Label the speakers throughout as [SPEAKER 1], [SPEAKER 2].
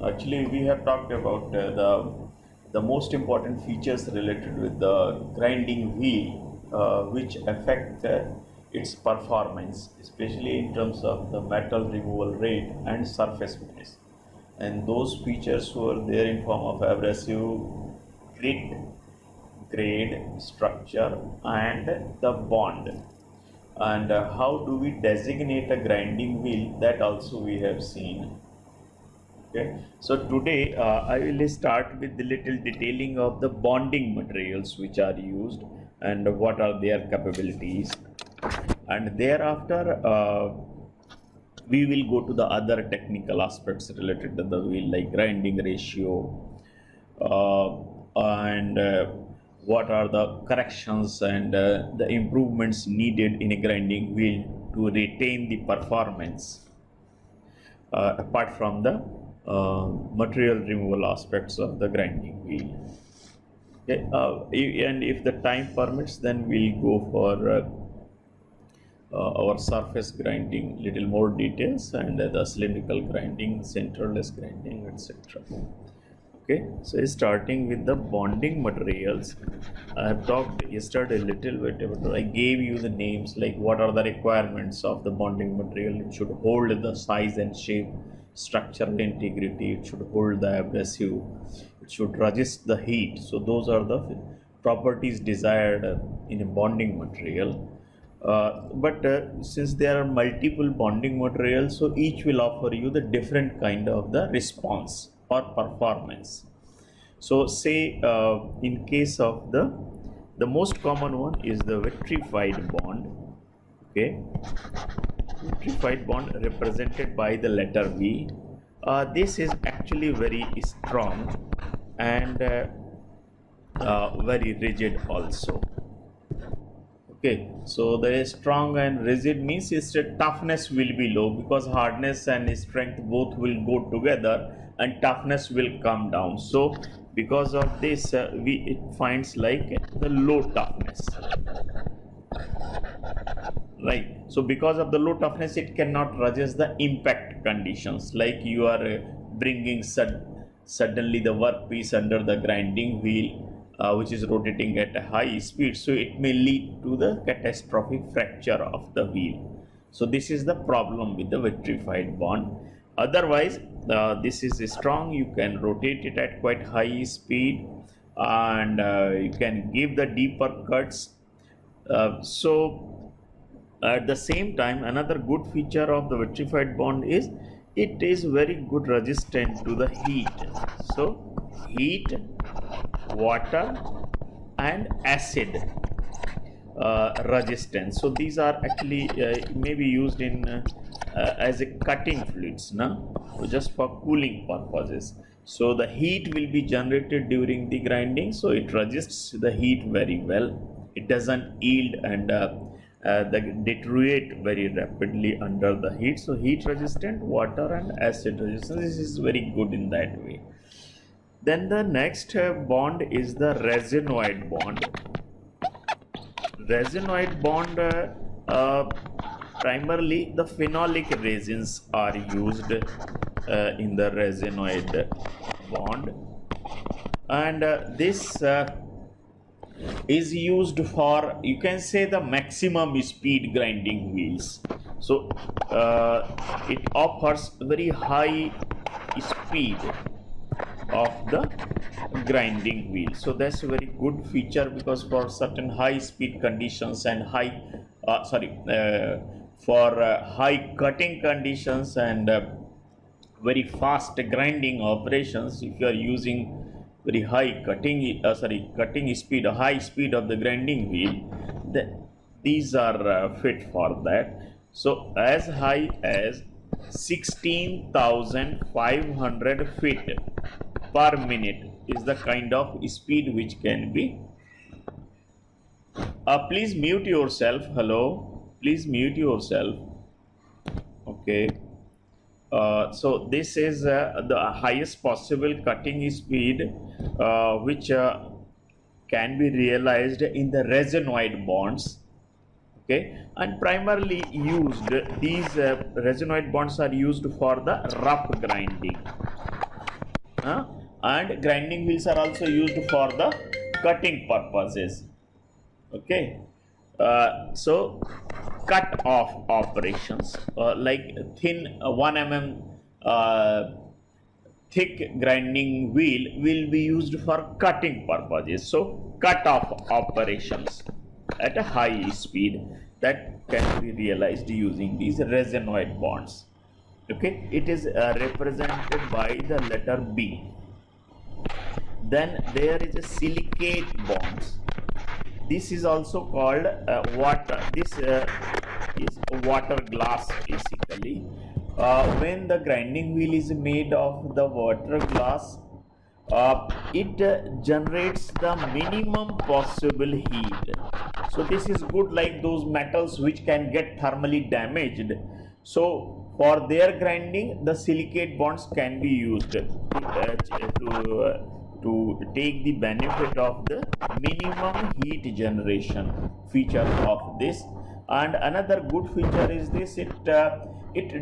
[SPEAKER 1] actually we have talked about the most important features related with the grinding wheel, which affect its performance, especially in terms of the metal removal rate and surface finish. And those features were there in form of abrasive, grit, grade, structure, and the bond. And how do we designate a grinding wheel? That also we have seen. Okay, so today I will start with the little detailing of the bonding materials which are used and what are their capabilities, and thereafter we will go to the other technical aspects related to the wheel, like grinding ratio, uh, and what are the corrections and the improvements needed in a grinding wheel to retain the performance, apart from the material removal aspects of the grinding wheel. Okay, and if the time permits, then we'll go for our surface grinding, little more details, and the cylindrical grinding, centerless grinding, etc. Okay, so starting with the bonding materials, I have talked yesterday a little bit about. I gave you the names, like what are the requirements of the bonding material. It should hold the size and shape, structural integrity. It should hold the abrasive. It should resist the heat. So those are the properties desired in a bonding material. But since there are multiple bonding materials, so each will offer you the different kind of the response or performance. So say in case of the most common one is the vitrified bond. Okay, vitrified bond represented by the letter V. This is actually very strong and very rigid also. Okay, so the strong and rigid means its toughness will be low, because hardness and strength both will go together and toughness will come down. So because of this, it finds like the low toughness, right? So because of the low toughness, it cannot resist the impact conditions, like you are bringing suddenly the workpiece under the grinding wheel, which is rotating at a high speed, so it may lead to the catastrophic fracture of the wheel. So this is the problem with the vitrified bond. Otherwise, this is strong. You can rotate it at quite high speed, and you can give the deeper cuts. So at the same time, another good feature of the vitrified bond is it is very good resistant to the heat. So heat, water, and acid resistance. So these are actually may be used in as a cutting fluids, no? So just for cooling purposes. So the heat will be generated during the grinding, so it resists the heat very well. It doesn't yield and deteriorate very rapidly under the heat. So heat resistant, water and acid resistant. This is very good in that way. Then the next bond is the resinoid bond. Resinoid bond, primarily the phenolic resins are used in the resinoid bond, and this is used for, you can say, the maximum speed grinding wheels. So it offers very high speed of the grinding wheel. So that's a very good feature, because for certain high speed conditions and for high cutting conditions and very fast grinding operations, if you are using very high cutting speed, a high speed of the grinding wheel, these are fit for that. So as high as 16,500 feet per minute is the kind of speed which can be. Please mute yourself. Hello, please mute yourself. Okay. So this is the highest possible cutting speed which can be realized in the resinoid bonds. Okay, and primarily these resinoid bonds are used for the rough grinding. uh, and grinding wheels are also used for the cutting purposes. Okay, so cut off operations, like thin 1 mm uh, thick grinding wheel will be used for cutting purposes. So cut off operations at a high speed that can be realized using these resinoid bonds. Okay, it is represented by the letter B. Then there is a silicate bonds. This is also called water. This is water glass basically. When the grinding wheel is made of the water glass, it generates the minimum possible heat. So this is good, like those metals which can get thermally damaged. So for their grinding, the silicate bonds can be used to take the benefit of the minimum heat generation feature of this. And another good feature is this: it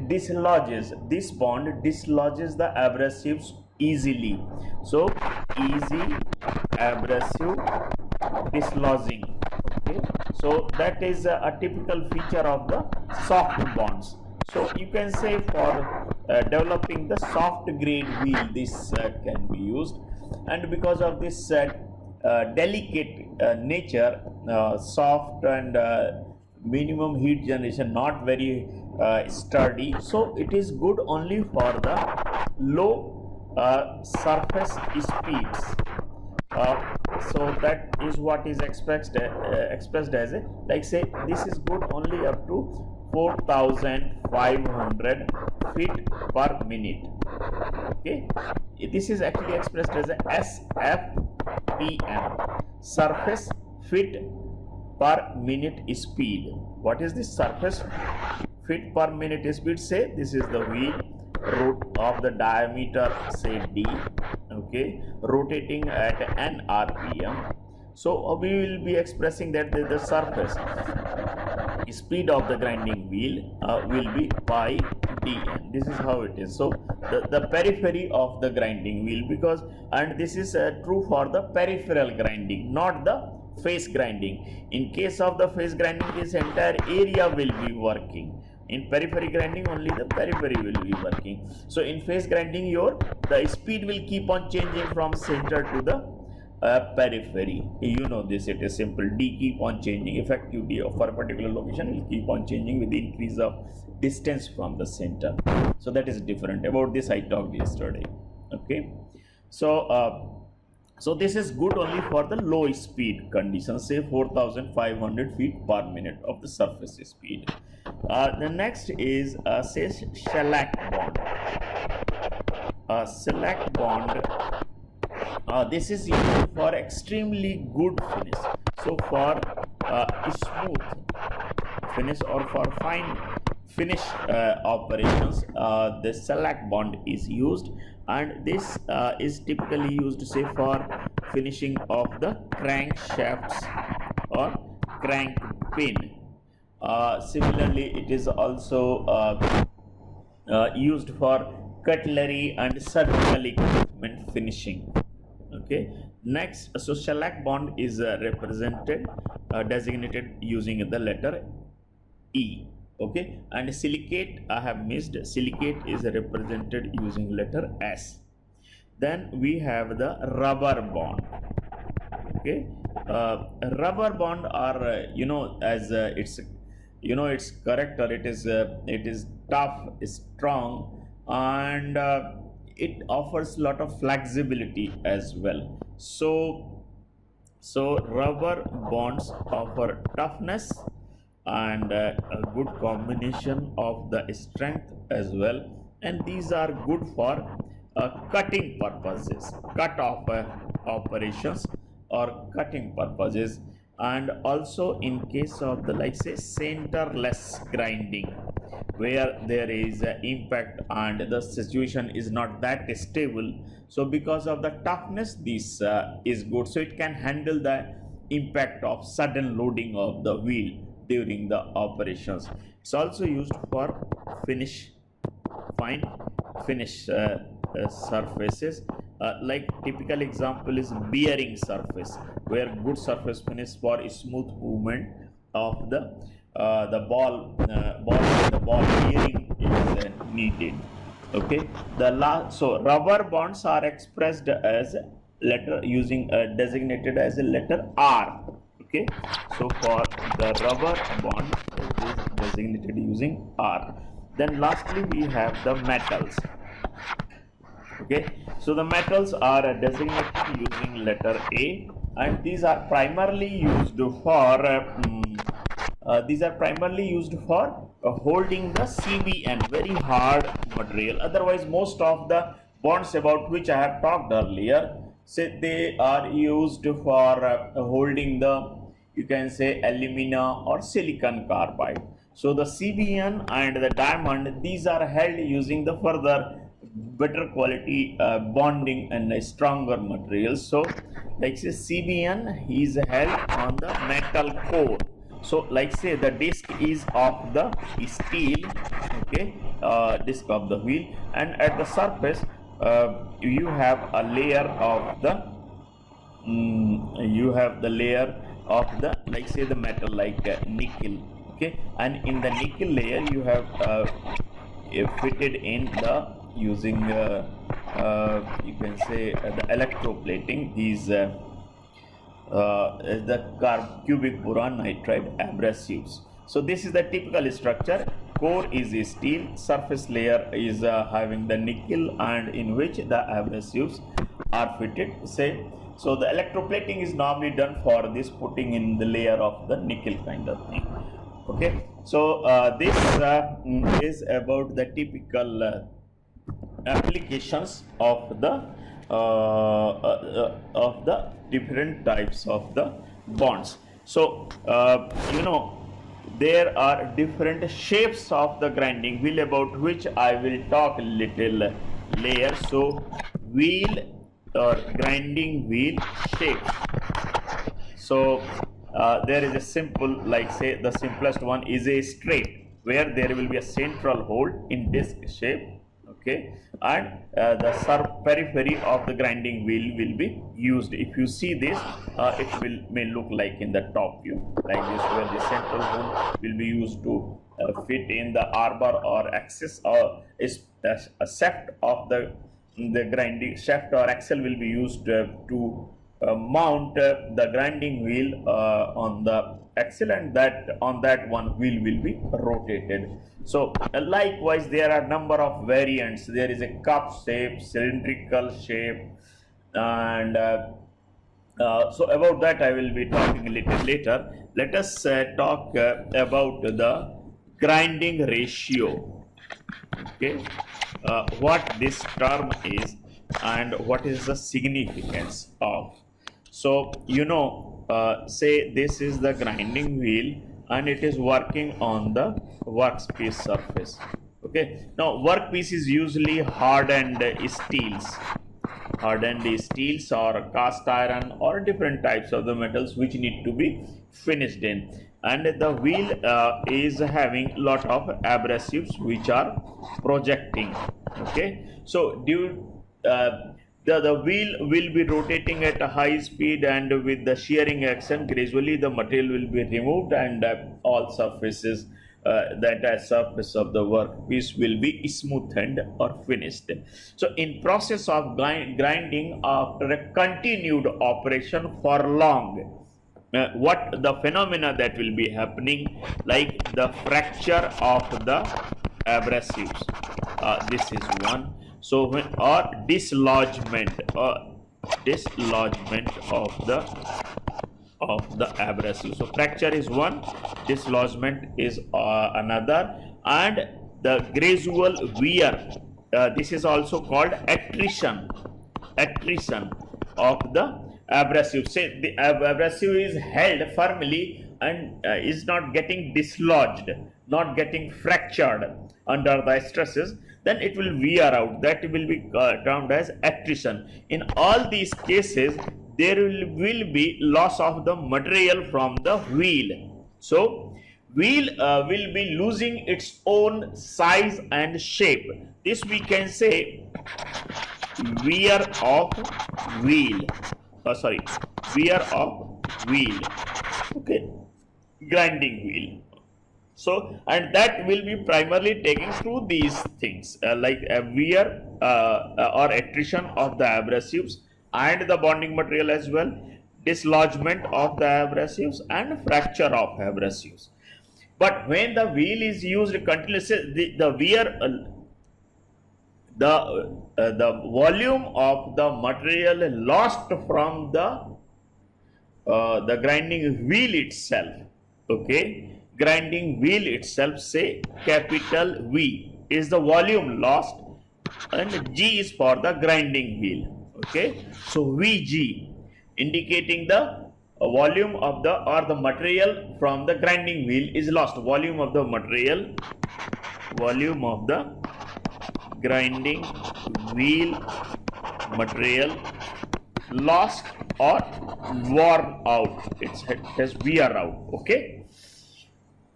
[SPEAKER 1] dislodges, this bond dislodges the abrasives easily. So easy abrasive dislodging. Okay, so that is a typical feature of the soft bonds. So you can say for developing the soft grade wheel, this can be used. And because of this delicate nature, soft and minimum heat generation, not very sturdy, so it is good only for the low surface speeds. So that is what is expressed as a, like say, this is good only up to 4,500 feet per minute. Okay, this is actually expressed as a SFPM, surface feet per minute speed. What is this surface feet per minute speed? Say this is the wheel root of the diameter, say D, okay, rotating at n rpm. So we will be expressing that the surface speed of the grinding wheel will be pi dn. This is how it is. So the periphery of the grinding wheel, because, and this is true for the peripheral grinding, not the face grinding. In case of the face grinding, this entire area will be working. In periphery grinding, only the periphery will be working. So in face grinding, the speed will keep on changing from center to the periphery. You know this, it is simple. D keep on changing, effective D for a particular location will keep on changing with the increase of distance from the center. So that is different. About this I talked yesterday. Okay, so so this is good only for the low speed conditions, say 4,500 feet per minute of the surface speed. The next is say shellac bond. Shellac bond, this is used for extremely good finish. So for smooth finish or for fine finish operations, the shellac bond is used, and this is typically used, say, for finishing of the crankshafts or crank pin. Similarly, it is also used for cutlery and surgical equipment finishing. Okay, next, so shellac bond is designated using the letter E. Okay, and silicate, I have missed, silicate is represented using letter S. Then we have the rubber bond. Okay, rubber bond are as its its character, it is tough, strong, and it offers lot of flexibility as well. So rubber bonds offer toughness and a good combination of the strength as well, and these are good for cutting purposes, cut off operations or cutting purposes, and also in case of the, like say, centerless grinding, where there is impact and the situation is not that stable. So because of the toughness, this is good, so it can handle the impact of sudden loading of the wheel during the operations. It's also used for fine finish surfaces, like typical example is bearing surface, where good surface finish for smooth movement of the ball bearing is needed. Okay, so rubber bonds are expressed as letter using designated as a letter R. Okay, so for the rubber bond it is designated using R. Then lastly we have the metals. Okay, so the metals are designated using letter A, and these are primarily used for holding the CBN, very hard material. Otherwise most of the bonds about which I have talked earlier, say they are used for holding the, you can say, alumina or silicon carbide. So the CBN and the diamond, these are held using the further better quality bonding and stronger materials. So like say CBN is held on the metal core. So like say the disc is of the steel, okay, disc of the wheel, and at the surface you have a layer of the like say the metal, like nickel. Okay, and in the nickel layer you have fitted in the using you can say the electroplating, these the cubic boron nitride abrasives. So this is the typical structure. Core is steel, surface layer is having the nickel, and in which the abrasives are fitted. Say, so the electroplating is normally done for this putting in the layer of the nickel kind of thing. Okay, so this is about the typical applications of the different types of the bonds. So there are different shapes of the grinding wheel, about which I will talk a little later. So wheel or grinding wheel shapes. So there is a simple, like say the simplest one is a straight, where there will be a central hole in disc shape. Okay, and the periphery of the grinding wheel will be used. If you see this, it may look like in the top view like this, where the central hole will be used to fit in the arbor or axis, or is a shaft of the grinding shaft or axle will be used to mount the grinding wheel on the axle, and that on that one wheel will be rotated. So likewise there are number of variants. There is a cup shape, cylindrical shape, and so about that I will be talking a little later. Let us talk about the grinding ratio. Okay, what this term is and what is the significance of. So say this is the grinding wheel and it is working on the workpiece surface. Okay, now workpiece is usually hardened steels or cast iron or different types of the metals which need to be finished in, and the wheel is having lot of abrasives which are projecting. Okay, so the wheel will be rotating at a high speed, and with the shearing action gradually the material will be removed, and all surfaces, the entire surface of the workpiece will be smoothened or finished. So in process of grinding after a continued operation for long, what the phenomena that will be happening, like the fracture of the abrasives, this is one. So when, or dislodgement of the abrasive. So fracture is one, dislodgement is another, and the gradual wear, this is also called attrition of the abrasive. Say the abrasive is held firmly and is not getting dislodged, not getting fractured under the stresses, then it will wear out. That will be termed as attrition. In all these cases there will be loss of the material from the wheel. So wheel will be losing its own size and shape. This we can say wear of wheel, sorry, wear of wheel, okay, grinding wheel. So, and that will be primarily taken through these things like a wear or attrition of the abrasives and the bonding material as well, dislodgement of the abrasives and fracture of abrasives. But when the wheel is used continuously, the wear, the volume of the material lost from the grinding wheel itself, okay, grinding wheel itself, say capital V is the volume lost and G is for the grinding wheel, okay. So VG indicating the volume of the or the material from the grinding wheel is lost, volume of the material, volume of the grinding wheel material lost or worn out, it has wear out, okay.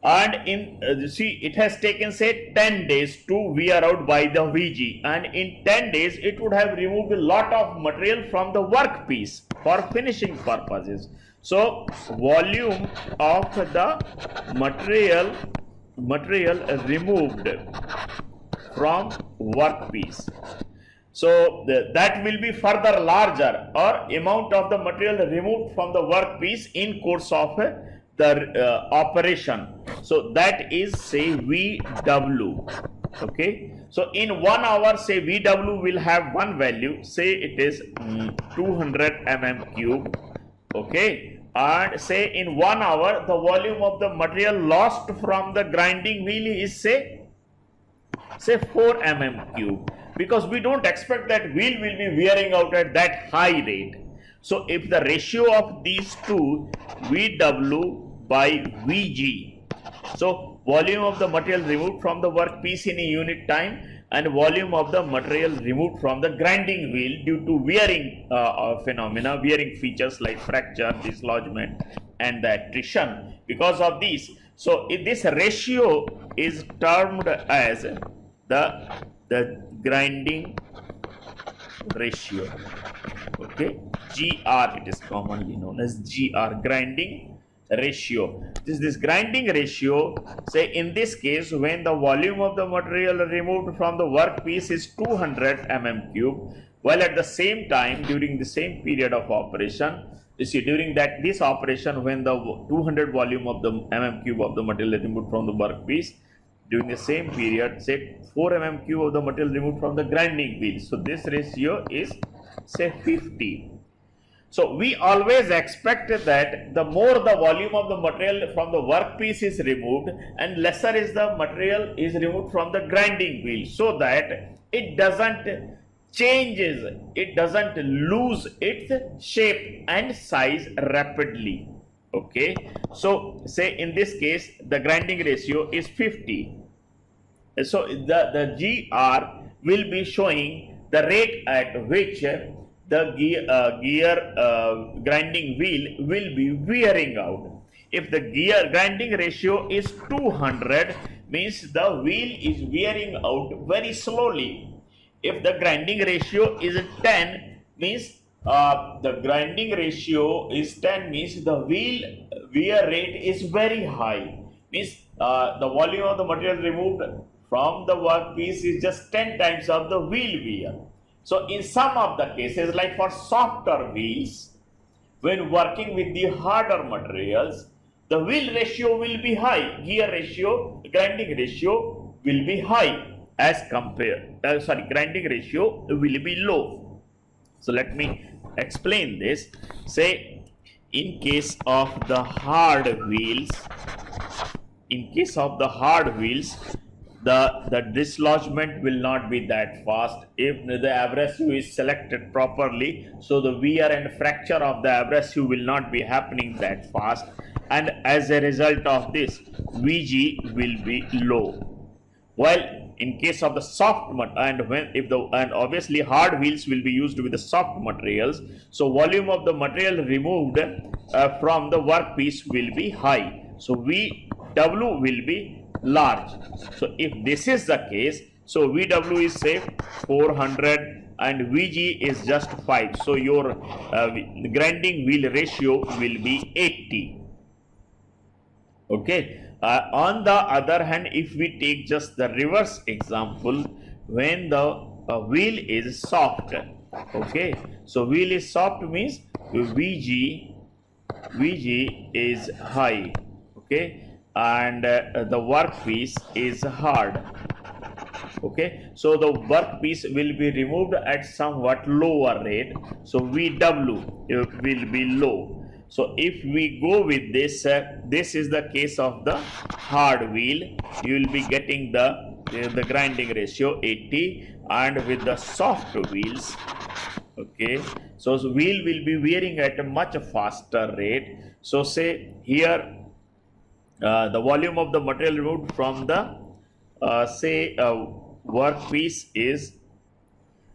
[SPEAKER 1] And in see, it has taken say 10 days to wear out by the VG, and in 10 days it would have removed a lot of material from the workpiece for finishing purposes. So volume of the material removed from workpiece, so that will be further larger, or amount of the material removed from the workpiece in course of the operation. So that is say VW, okay. So in 1 hour, say VW will have one value, say it is 200 mm cube, okay, and say in 1 hour the volume of the material lost from the grinding wheel is say 4 mm cube, because we don't expect that wheel will be wearing out at that high rate. So if the ratio of these two, VW by VG, so volume of the material removed from the workpiece in a unit time and volume of the material removed from the grinding wheel due to wearing phenomena, wearing features like fracture, dislodgement and the attrition because of these. So if this ratio is termed as the grinding ratio, okay, GR, it is commonly known as GR, grinding ratio. This grinding ratio, say in this case when the volume of the material removed from the workpiece is 200 mm cube, while at the same time during the same period of operation, you see during that this operation when the 200 volume of the mm cube of the material removed from the workpiece, during the same period say 4 mm cube of the material removed from the grinding wheel, so this ratio is say 50. So we always expect that the more the volume of the material from the workpiece is removed and lesser is the material is removed from the grinding wheel, so that it doesn't changes, it doesn't lose its shape and size rapidly, okay. So say in this case the grinding ratio is 50, so the GR will be showing the rate at which the gear grinding wheel will be wearing out. If the gear grinding ratio is 200, means the wheel is wearing out very slowly. If the grinding ratio is 10, means the grinding ratio is 10, means the wheel wear rate is very high, means the volume of the material removed from the workpiece is just 10 times of the wheel wear. So in some of the cases, like for softer wheels, when working with the harder materials, the wheel ratio will be high, gear ratio, grinding ratio will be high as compared, grinding ratio will be low. So let me explain this. Say in case of the hard wheels, the dislodgement will not be that fast if the abrasive is selected properly, so the wear and fracture of the abrasive will not be happening that fast, and as a result of this VG will be low. While in case of the soft and obviously hard wheels will be used with the soft materials, so volume of the material removed from the workpiece will be high, so VW will be large. So if this is the case, So VW is say 400 and VG is just 5. So your grinding wheel ratio will be 80. Okay. On the other hand, if we take just the reverse example, when the wheel is soft, okay, so wheel is soft means VG is high, okay, and the workpiece is hard, okay. So the workpiece will be removed at somewhat lower rate, so VW will be low. So if we go with this, this is the case of the hard wheel. You will be getting the grinding ratio 80, and with the soft wheels, okay, so wheel will be wearing at a much faster rate. So say here the volume of the material removed from the workpiece is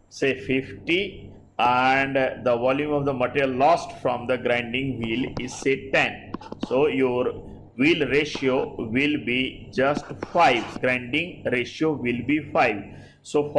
[SPEAKER 1] say 50, and the volume of the material lost from the grinding wheel is say 10. So your wheel ratio will be just 5. Grinding ratio will be 5. So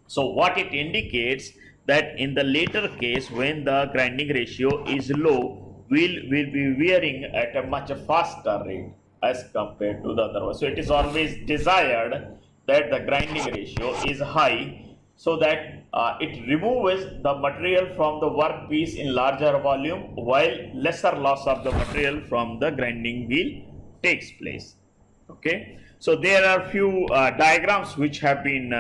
[SPEAKER 1] so what it indicates that in the later case, when the grinding ratio is low, wheel will be wearing at a much faster rate as compared to the other one. So it is always desired that the grinding ratio is high, so that it removes the material from the workpiece in larger volume, while lesser loss of the material from the grinding wheel takes place. Okay, so there are few diagrams which have been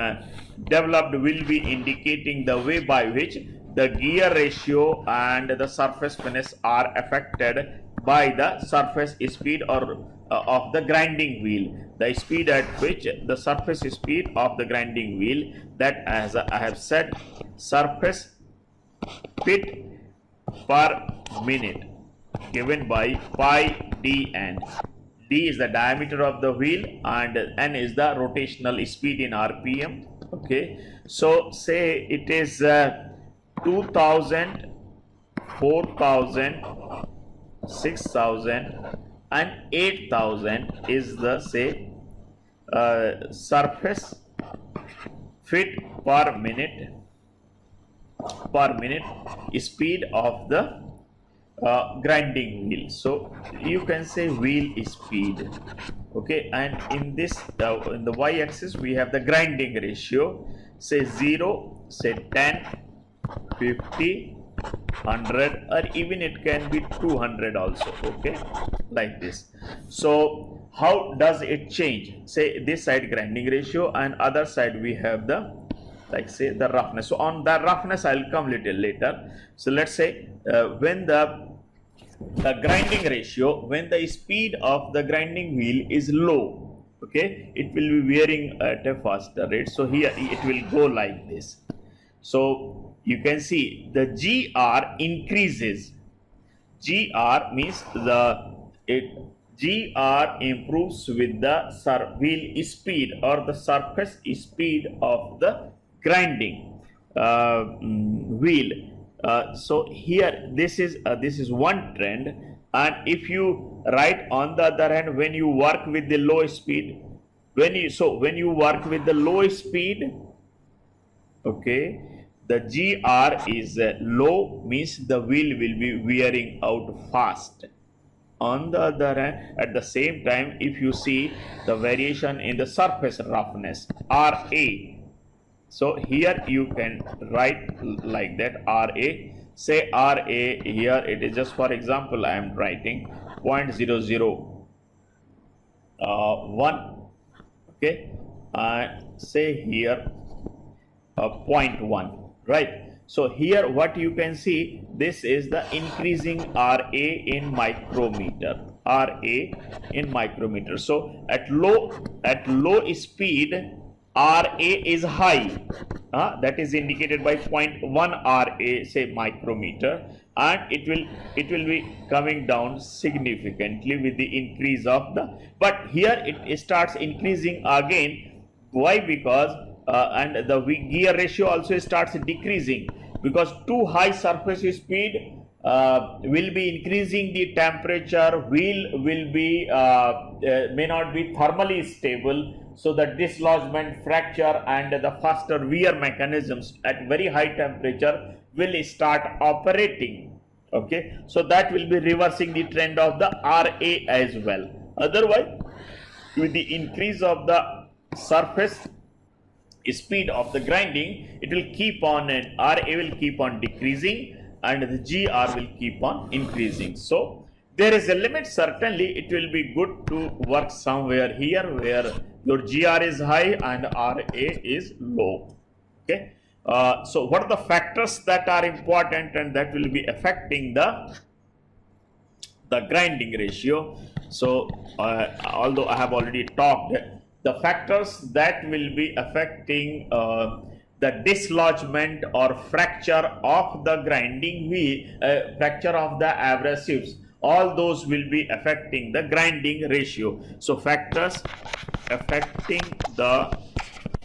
[SPEAKER 1] developed, will be indicating the way by which the gear ratio and the surface finish are affected by the surface speed or of the grinding wheel. The speed at which the surface speed of the grinding wheel, that as I have said, surface feet per minute, given by pi dn. D is the diameter of the wheel and n is the rotational speed in RPM. Okay, so say it is 2000, 4000, 6000 and 8000 is the say surface feet per minute speed of the grinding wheel. So you can say wheel speed, okay, and in this in the y-axis we have the grinding ratio, say 0, say 10, 50, 100, or even it can be 200 also, okay, like this. So how does it change? Say this side grinding ratio and other side we have the, like say, the roughness. So on the roughness I'll come little later. So let's say when the grinding ratio, when the speed of the grinding wheel is low, okay, it will be wearing at a faster rate. So here it will go like this. So you can see the GR increases. GR means GR improves with the wheel speed or the surface speed of the grinding wheel. So here this is one trend, and if you write on the other hand, when you work with the low speed, when you work with the low speed, okay, the GR is low, means the wheel will be wearing out fast. On the other hand, at the same time, if you see the variation in the surface roughness, RA, so here you can write like that, RA, say RA here, it is just for example I am writing 0.001, okay, say here 0.1, right? So here what you can see, this is the increasing RA in micrometer, RA in micrometer. So at low speed, RA is high, that is indicated by 0.1 RA, say micrometer, and it will be coming down significantly with the increase of the, but here it starts increasing again. Why? Because and the gear ratio also starts decreasing, because too high surface speed will be increasing the temperature, wheel will be may not be thermally stable, so the dislodgement, fracture and the faster wear mechanisms at very high temperature will start operating. Okay, so that will be reversing the trend of the RA as well. Otherwise, with the increase of the surface speed of the grinding, it will keep on, and RA will keep on decreasing and the GR will keep on increasing. So there is a limit. Certainly it will be good to work somewhere here where your GR is high and RA is low. Okay, so what are the factors that are important and that will be affecting the grinding ratio? So although I have already talked, the factors that will be affecting the dislodgement or fracture of the grinding wheel, fracture of the abrasives, all those will be affecting the grinding ratio. So factors affecting the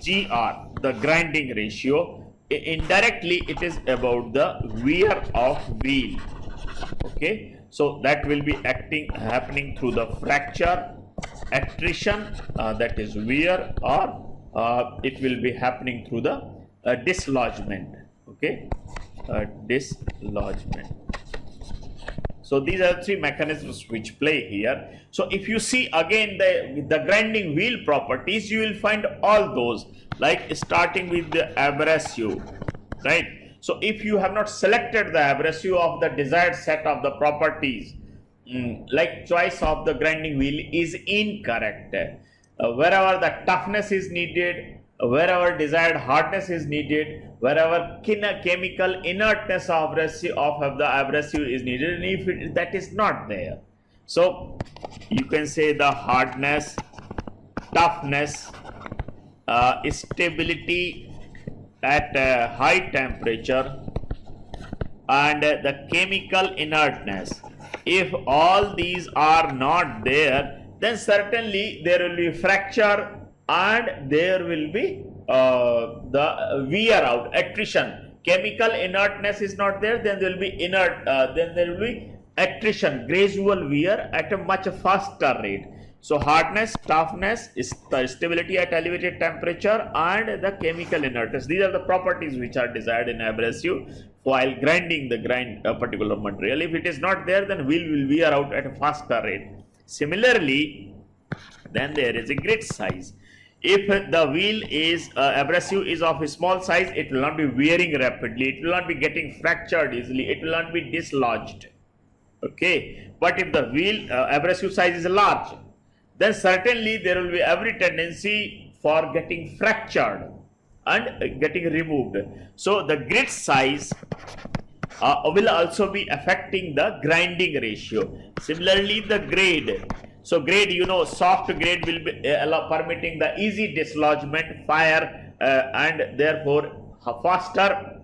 [SPEAKER 1] GR, the grinding ratio, indirectly it is about the wear of wheel. Okay, so that will be happening through the fracture, attrition, that is wear, or it will be happening through the dislodgement. Okay, dislodgement. So these are three mechanisms which play here. So if you see again the grinding wheel properties, you will find all those, like starting with the abrasive, right? So if you have not selected the abrasive of the desired set of the properties, like choice of the grinding wheel is incorrect. Wherever the toughness is needed, wherever desired hardness is needed, wherever chemical inertness of the abrasive is needed, and if that is not there, so you can say the hardness, toughness, stability at high temperature, and the chemical inertness. If all these are not there, then certainly there will be fracture and there will be the wear out, attrition. Chemical inertness is not there, then there will be then there will be attrition, gradual wear at a much faster rate. So hardness, toughness, stability at elevated temperature, and the chemical inertness. These are the properties which are desired in abrasive while grinding a particular material. If it is not there, then wheel will wear out at a faster rate. Similarly, then there is a grit size. If the wheel is abrasive is of a small size, it will not be wearing rapidly, it will not be getting fractured easily, it will not be dislodged. Okay, but if the wheel abrasive size is large, then certainly there will be every tendency for getting fractured and getting removed. So the grit size will also be affecting the grinding ratio. Similarly, the grade. So grade, soft grade will be permitting the easy dislodgement, fire, and therefore faster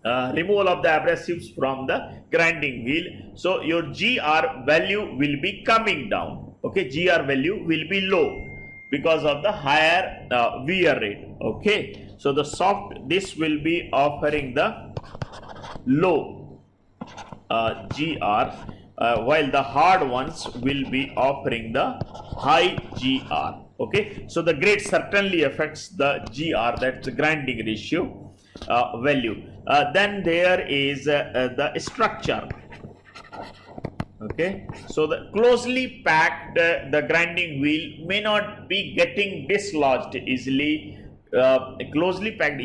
[SPEAKER 1] removal of the abrasives from the grinding wheel. So your GR value will be coming down. Okay, GR value will be low because of the higher wear rate. Okay, so the soft, this will be offering the low GR, while the hard ones will be offering the high GR. Okay, so the grade certainly affects the GR, that's the grinding ratio value. Then there is the structure. Okay, so the closely packed the grinding wheel may not be getting dislodged easily. Closely packed,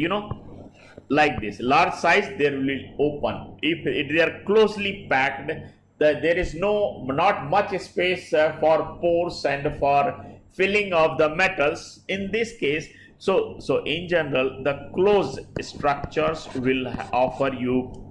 [SPEAKER 1] like this, large size, they will open. If they are closely packed, there is not much space for pores and for filling of the metals in this case. So in general, the closed structures will offer you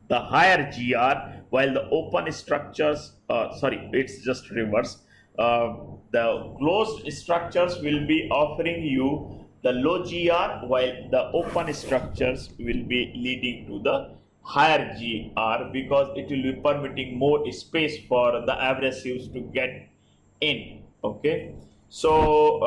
[SPEAKER 1] the higher GR, while the open structures, it's just reverse. The closed structures will be offering you the low GR, while the open structures will be leading to the higher GR, because it will be permitting more space for the abrasives to get in. Okay, So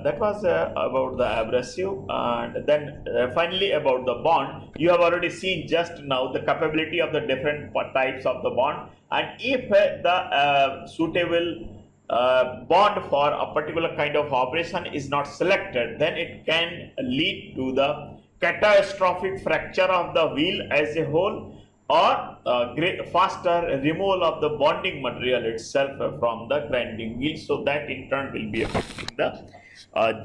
[SPEAKER 1] that was about the abrasive, and then finally about the bond. You have already seen just now the capability of the different types of the bond, and if the suitable bond for a particular kind of operation is not selected, then it can lead to the catastrophic fracture of the wheel as a whole, or faster removal of the bonding material itself from the grinding wheel. So that in turn will be affecting the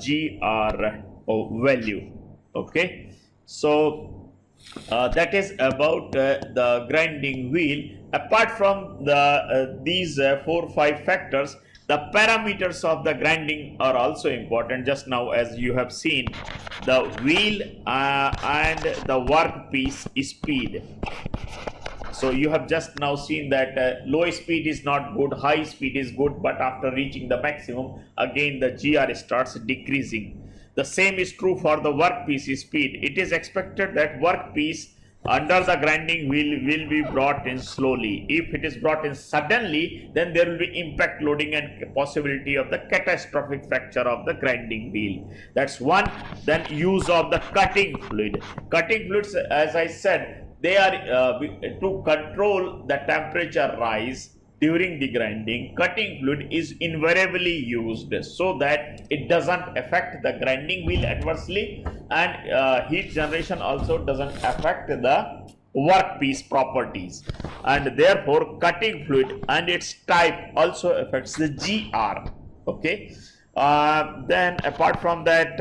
[SPEAKER 1] GR value. Okay, so that is about the grinding wheel. Apart from the these 4-5 factors, the parameters of the grinding are also important. Just now, as you have seen, the wheel and the workpiece speed. So you have just now seen that low speed is not good, high speed is good, but after reaching the maximum, again the GR starts decreasing. The same is true for the workpiece speed. It is expected that workpiece under the grinding wheel will be brought in slowly. If it is brought in suddenly, then there will be impact loading and possibility of the catastrophic fracture of the grinding wheel. That's one. Then use of the cutting fluid. Cutting fluids, as I said, they are to control the temperature rise during the grinding. Cutting fluid is invariably used so that it doesn't affect the grinding wheel adversely, and heat generation also doesn't affect the workpiece properties, and therefore cutting fluid and its type also affects the GR. Okay, then apart from that,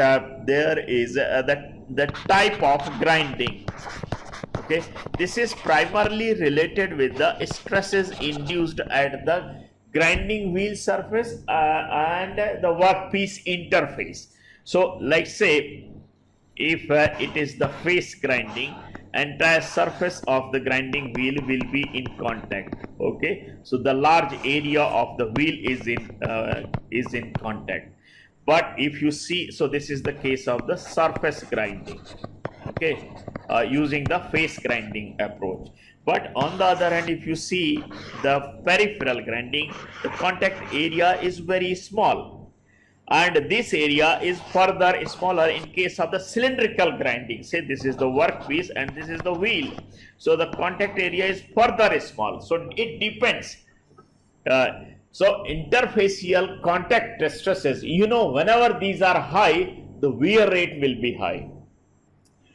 [SPEAKER 1] there is the type of grinding. Okay, this is primarily related with the stresses induced at the grinding wheel surface and the workpiece interface. So like say, if it is the face grinding, entire surface of the grinding wheel will be in contact. Okay, so the large area of the wheel is in contact. But if you see, so this is the case of the surface grinding. Okay, using the face grinding approach. But on the other hand, if you see the peripheral grinding, the contact area is very small, and this area is further smaller in case of the cylindrical grinding. Say this is the workpiece and this is the wheel, so the contact area is further small. So it depends. So interfacial contact stresses, whenever these are high, the wear rate will be high.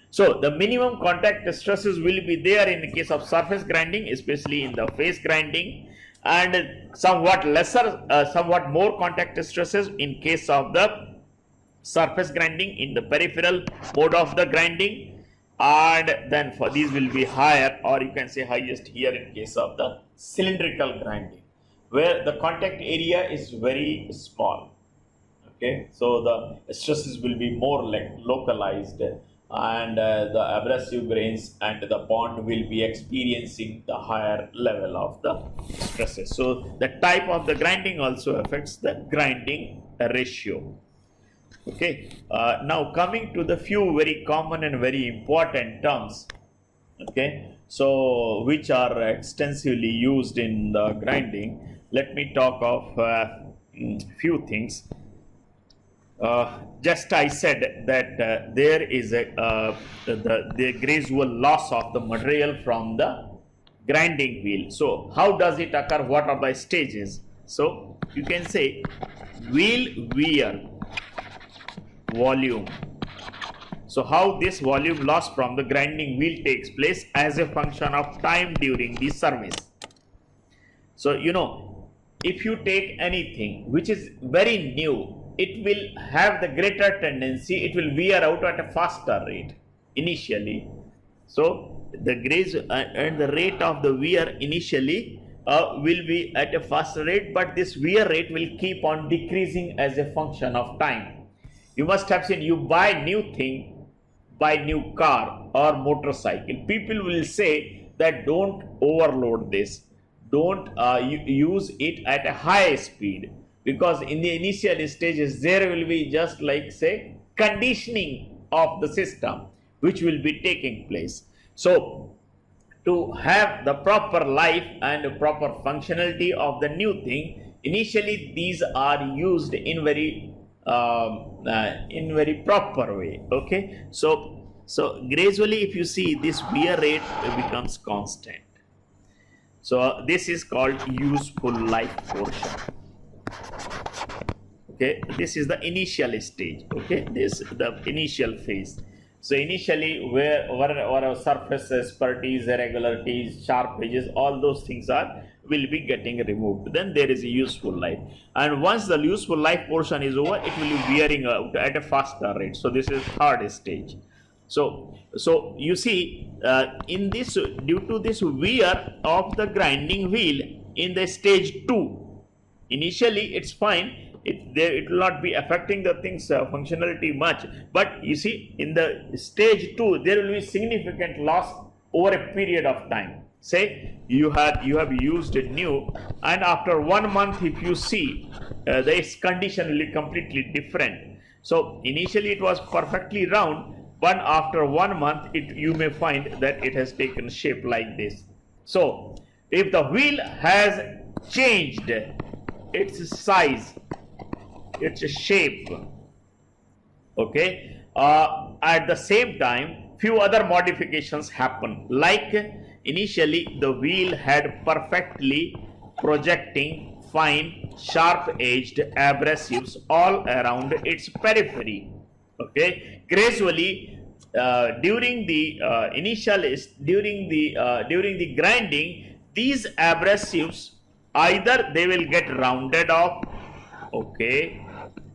[SPEAKER 1] So the minimum contact stresses will be there in the case of surface grinding, especially in the face grinding, and somewhat lesser, somewhat more contact stresses in case of the surface grinding in the peripheral mode of the grinding, and then for these will be higher, or you can say highest here in case of the cylindrical grinding, where the contact area is very small. Okay, so the stresses will be more like localized, and the abrasive grains and the bond will be experiencing the higher level of the stresses. So the type of the grinding also affects the grinding ratio. Okay, now coming to the few very common and very important terms, okay, so which are extensively used in the grinding. Let me talk of few things. Just I said that there is the gradual loss of the material from the grinding wheel. So how does it occur? What are the stages? So you can say wheel wear volume. So how this volume loss from the grinding wheel takes place as a function of time during the service. So if you take anything which is very new, it will have the greater tendency, it will wear out at a faster rate initially. So the graze and the rate of the wear initially will be at a faster rate, but this wear rate will keep on decreasing as a function of time. You must have seen, you buy new thing, buy new car or motorcycle, people will say that don't overload this, don't use it at a high speed, because in the initial stages there will be just like say conditioning of the system which will be taking place. So to have the proper life and proper functionality of the new thing, initially these are used in very in very proper way. Okay, so gradually, if you see, this wear rate becomes constant. So this is called useful life portion. Okay, this is the initial stage. Okay, this is the initial phase. So initially, where surface asperities, irregularities, sharp edges, all those things will be getting removed. Then there is a useful life, and once the useful life portion is over, it will be wearing out at a faster rate. So this is third stage. So you see, in this, due to this wear of the grinding wheel in the stage 2, initially it's fine. It will not be affecting the things functionality much, but you see, in the stage 2 there will be significant loss over a period of time. Say you have used a new, and after 1 month, if you see, this condition will be completely different. So initially it was perfectly round, but after 1 month, you may find that it has taken shape like this. So if the wheel has changed its size, its shape, okay, at the same time, few other modifications happen. Like initially the wheel had perfectly projecting fine sharp edged abrasives all around its periphery. Okay, gradually, during the during the grinding, these abrasives, either they will get rounded off, okay,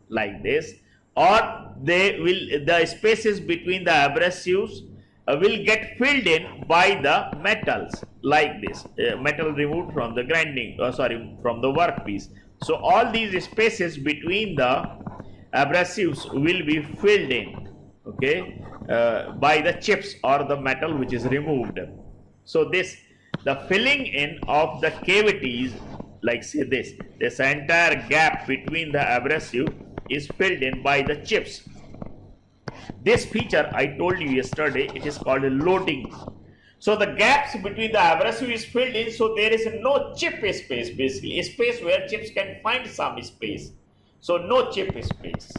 [SPEAKER 1] like this, or the spaces between the abrasives will get filled in by the metals, like this, metal removed from the grinding, from the workpiece. So all these spaces between the abrasives will be filled in, okay, by the chips or the metal which is removed. So the filling in of the cavities, like say this entire gap between the abrasive is filled in by the chips. This feature I told you yesterday, it is called loading. So the gaps between the abrasive is filled in, so there is no chip space, basically a space where chips can find some space. So no chip space.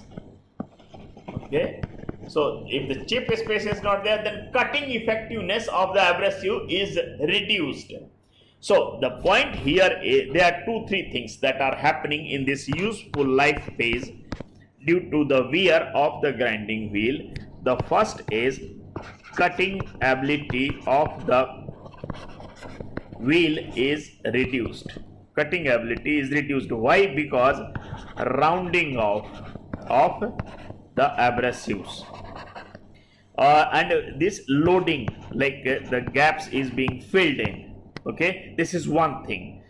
[SPEAKER 1] Okay, so if the chip space is not there, then cutting effectiveness of the abrasive is reduced. So the point here is, there are 2-3 things that are happening in this useful life phase due to the wear of the grinding wheel. The first is cutting ability of the wheel is reduced. Cutting ability is reduced. Why? Because rounding off of the abrasives, and this loading, like the gaps is being filled in. Okay, this is one thing.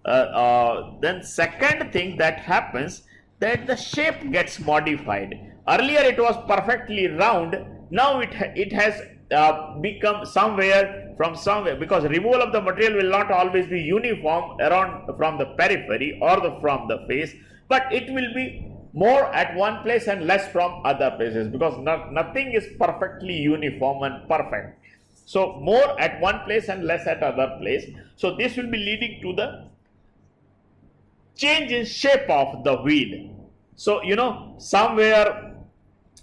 [SPEAKER 1] Then second thing that happens, that the shape gets modified. Earlier it was perfectly round, now it has become somewhere from somewhere, because removal of the material will not always be uniform around from the periphery or from the face, but it will be more at one place and less from other places, because nothing is perfectly uniform and perfect. So more at one place and less at other place. So this will be leading to the change in shape of the wheel. So somewhere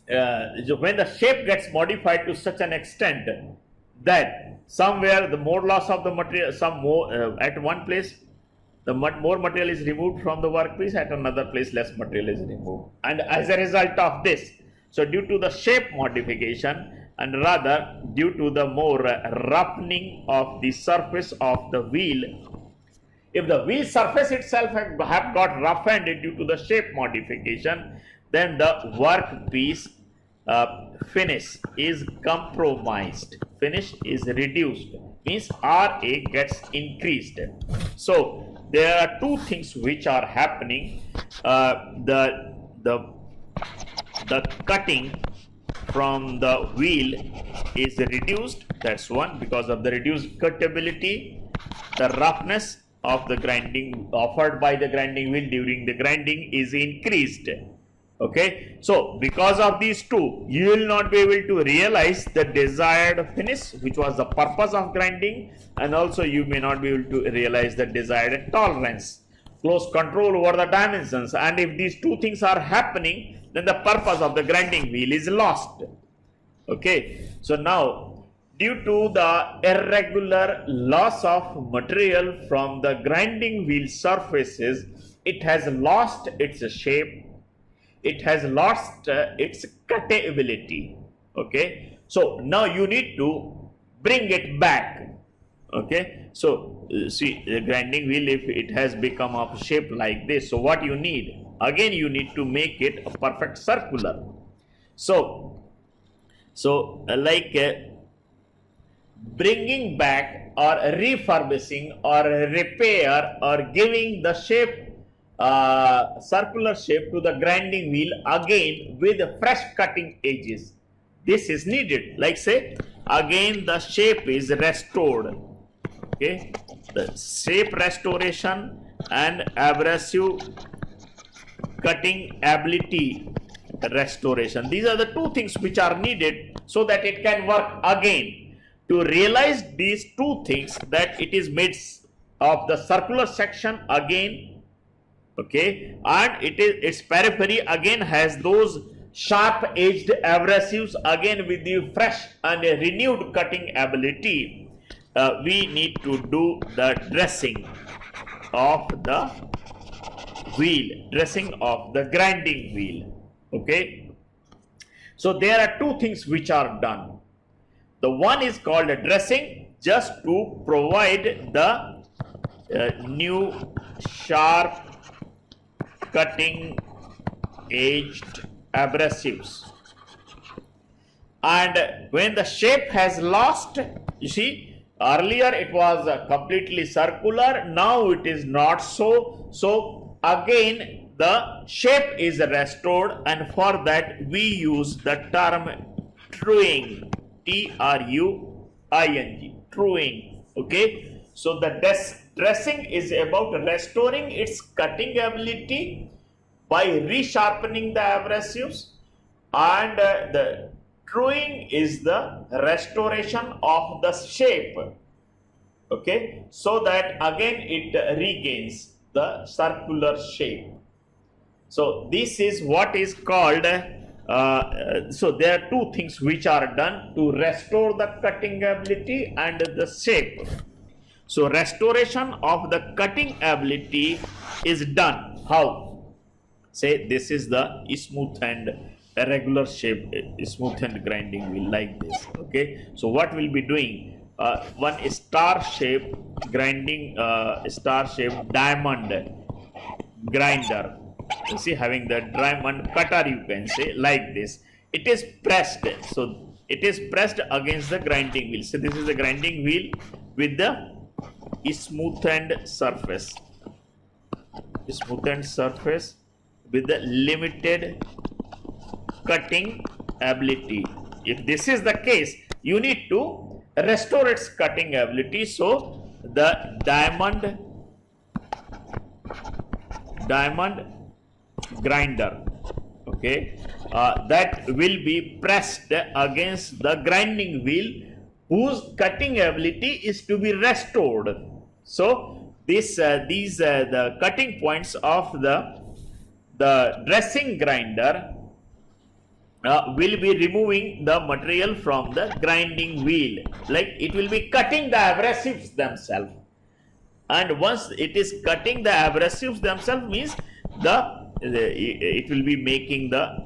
[SPEAKER 1] when the shape gets modified to such an extent that somewhere the more loss of the material, some more at one place the more material is removed from the workpiece, at another place less material is removed. And as a result of this, so due to the shape modification, and rather due to the more roughening of the surface of the wheel, if the wheel surface itself have got roughened due to the shape modification, then the workpiece finish is compromised, finish is reduced, means RA gets increased. So there are two things which are happening. The cutting from the wheel is reduced, that's one, because of the reduced cuttability. The roughness of the grinding offered by the grinding wheel during the grinding is increased. Okay, so because of these two, you will not be able to realize the desired finish, which was the purpose of grinding, and also you may not be able to realize the desired tolerance, close control over the dimensions. And if these two things are happening, then the purpose of the grinding wheel is lost. Okay, so now due to the irregular loss of material from the grinding wheel surfaces, it has lost its shape, it has lost its cutability. Okay, so now you need to bring it back. Okay, so see, the grinding wheel, if it has become of shape like this, so what you need, again you need to make it a perfect circular. So like bringing back or refurbishing or repair or giving the shape, circular shape to the grinding wheel again with fresh cutting edges, this is needed. Like say, again the shape is restored. Okay, the shape restoration and abrasive cutting ability restoration, these are the two things which are needed so that it can work again. To realize these two things, that it is made of the circular section again, okay, and its periphery again has those sharp edged abrasives again with the fresh and renewed cutting ability, we need to do the dressing of the wheel, dressing of the grinding wheel. Okay, so there are two things which are done. The one is called a dressing, just to provide the new sharp cutting edged abrasives, and when the shape has lost, you see, earlier it was completely circular, now it is not so. So again the shape is restored, and for that we use the term truing, T-R-U-I-N-G, truing. Okay, so the dressing is about restoring its cutting ability by resharpening the abrasives, and the truing is the restoration of the shape. Okay, so that again it regains the circular shape. So this is what is called, so there are two things which are done to restore the cutting ability and the shape. So restoration of the cutting ability is done how? Say this is the smooth and regular shape, smooth and grinding wheel like this. Okay, so what we'll be doing, one star shape grinding, star shape diamond grinder, you see, having the diamond cutter, you can say like this. It is pressed, so it is pressed against the grinding wheel. So this is the grinding wheel with the smoothened surface, smoothened surface with the limited cutting ability. If this is the case, you need to restore its cutting ability. So the diamond grinder, okay, that will be pressed against the grinding wheel, whose cutting ability is to be restored. So these the cutting points of the dressing grinder will be removing the material from the grinding wheel, like it will be cutting the abrasives themselves. And once it is cutting the abrasives themselves, means it will be making the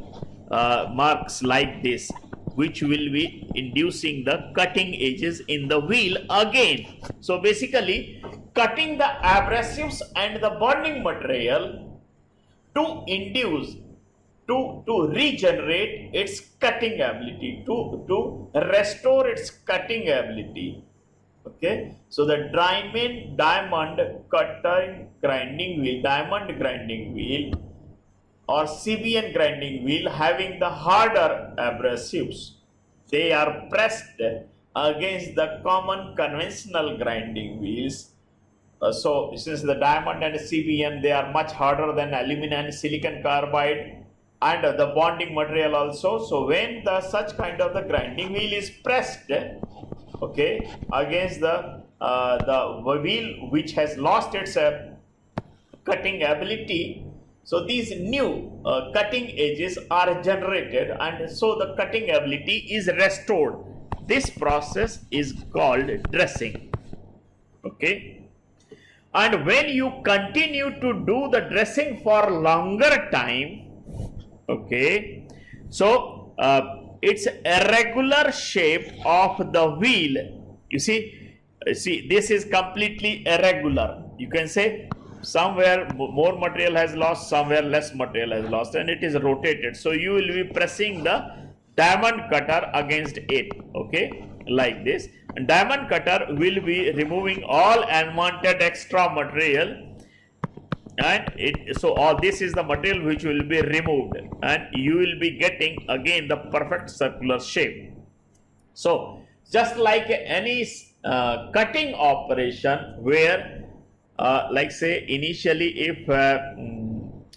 [SPEAKER 1] marks like this, which will be inducing the cutting edges in the wheel again. So basically cutting the abrasives and the bonding material to induce, to regenerate its cutting ability, to restore its cutting ability. Okay, so the diamond cutting grinding wheel, diamond grinding wheel or CBN grinding wheel having the harder abrasives, they are pressed against the common conventional grinding wheels. So since the diamond and CBN, they are much harder than aluminum and silicon carbide, and the bonding material also. So when such kind of the grinding wheel is pressed, okay, against the wheel which has lost its cutting ability, So these new cutting edges are generated, and so the cutting ability is restored. This process is called dressing. Okay, and when you continue to do the dressing for longer time, okay, so it's irregular shape of the wheel. You see, this is completely irregular. You can say somewhere more material has lost, somewhere less material has lost, and it is rotated. So you will be pressing the diamond cutter against it, okay, like this. And diamond cutter will be removing all unwanted extra material, and so all this is the material which will be removed, and you will be getting again the perfect circular shape. So just like any cutting operation where like say initially if